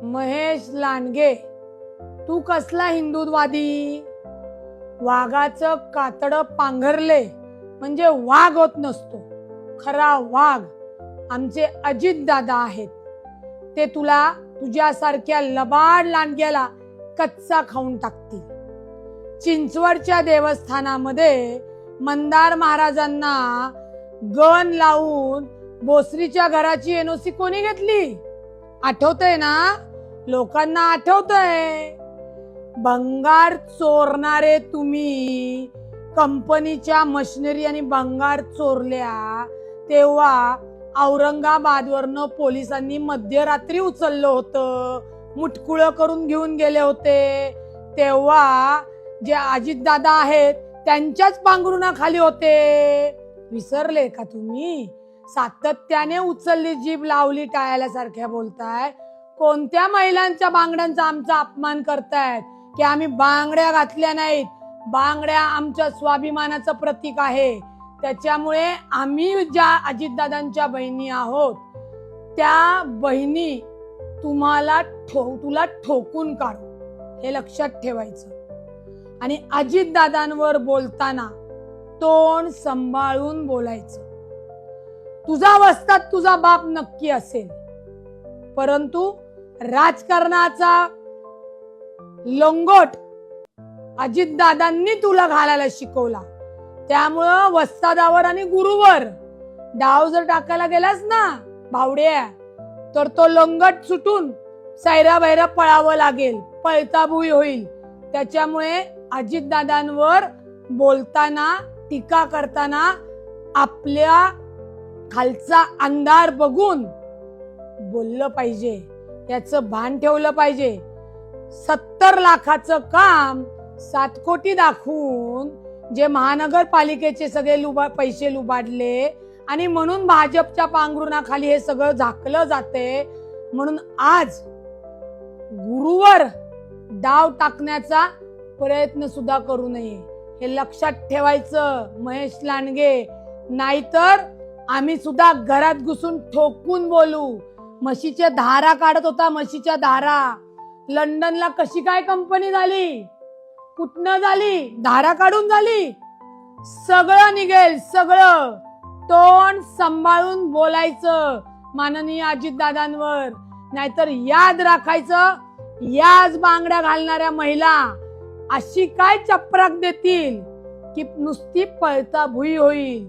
महेश लांडगे, तू कसला हिंदुत्ववादी? वाघाचं कातडं पांघरले म्हणजे वाघ होत नसतो. खरा वाघ आमचे अजित दादा आहेत. ते तुला तुझ्यासारख्या लबाड लांडग्याला कच्चा खाऊन टाकतील. चिंचवडच्या देवस्थानामध्ये मंदार महाराजांना गण लावून भोसरीच्या घराची एनओसी कोणी घेतली? आठवतंय ना? लोकांना आठवतंय. भंगार चोरणारे तुम्ही कंपनीच्या मशिनरी आणि भंगार चोरल्या तेव्हा औरंगाबादवरनं पोलिसांनी मध्यरात्री उचललं होतं, मुटकुळं करून घेऊन गेले होते. तेव्हा जे अजितदादा आहेत त्यांच्याच पांघरुणाखाली होते. विसरले का तुम्ही? सातत्याने उचलली जीभ लावली टाळ्यासारख्या बोलताय. कोणत्या महिलांच्या बांगड्यांचा आमचा अपमान करतायत की आम्ही बांगड्या घातल्या नाहीत? बांगड्या आमच्या स्वाभिमानाचं प्रतीक आहे. त्याच्यामुळे आम्ही ज्या अजितदादांच्या बहिणी आहोत त्या बहिणी तुला ठोकून काढू, हे लक्षात ठेवायचं. आणि अजितदादांवर बोलताना तोंड सांभाळून बोलायचं. तुझा वस्ताद तुझा बाप नक्की असेल, परंतु राजकारणाचा लंगोट अजितदादांनी तुला घालायला शिकवला. त्यामुळं वस्तादावर आणि गुरुवर डाव जर टाकायला गेलास ना भावड्या, तर तो लंगट सुटून सैरा बैरा पळावं लागेल, पळताभुई होईल. त्याच्यामुळे अजितदादांवर बोलताना, टीका करताना आपल्या खालचा अंधार बघून बोललं पाहिजे, याचं भान ठेवलं पाहिजे. 70 लाखाचं काम 7 कोटी दाखवून जे महानगरपालिकेचे सगळे पैसे लुबाडले आणि म्हणून भाजपच्या पांघरुणाखाली हे सगळं झाकलं जाते. म्हणून आज गुरुवर डाव टाकण्याचा प्रयत्न सुद्धा करू नये, हे लक्षात ठेवायचं महेश लांडगे. नाहीतर आम्ही सुद्धा घरात घुसून ठोकून बोलू. म्हशीच्या धारा काढत होता, म्हशीच्या धारा. लंडनला कशी काय कंपनी झाली? कुठनं झाली? धारा काढून झाली. सगळं निघेल, सगळं. तोंड सांभाळून बोलायचं माननीय अजितदादांवर. नाहीतर याद राखायचं, याच बांगड्या घालणाऱ्या महिला अशी काय चपराक देतील की नुसती पळता भुई होईल.